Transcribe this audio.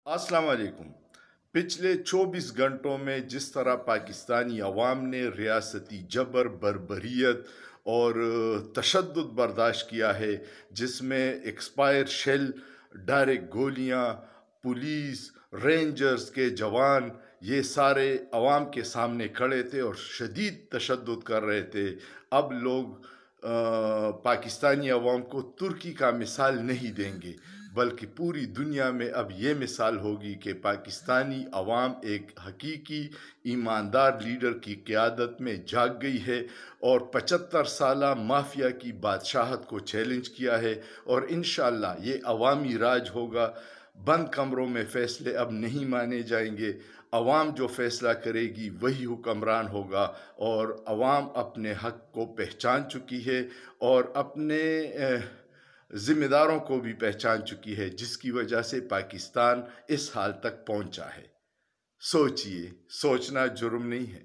अस्सलाम वालेकुम। पिछले 24 घंटों में जिस तरह पाकिस्तानी अवाम ने रियासती जबर, बर्बरियत और तशद्दुद बर्दाश्त किया है, जिसमें एक्सपायर शेल, डायरेक्ट गोलियां, पुलिस, रेंजर्स के जवान ये सारे अवाम के सामने खड़े थे और शदीद तशद्दुद कर रहे थे। अब लोग पाकिस्तानी अवाम को तुर्की का मिसाल नहीं देंगे, बल्कि पूरी दुनिया में अब ये मिसाल होगी कि पाकिस्तानी अवाम एक हकीकी ईमानदार लीडर की क़यादत में जाग गई है और 75 साला माफिया की बादशाहत को चैलेंज किया है। और इंशाअल्लाह ये अवामी राज होगा। बंद कमरों में फ़ैसले अब नहीं माने जाएंगे। अवाम जो फ़ैसला करेगी वही हुक्मरान होगा। और अवाम अपने हक़ को पहचान चुकी है और अपने ज़िम्मेदारों को भी पहचान चुकी है, जिसकी वजह से पाकिस्तान इस हाल तक पहुंचा है। सोचिए, सोचना जुर्म नहीं है।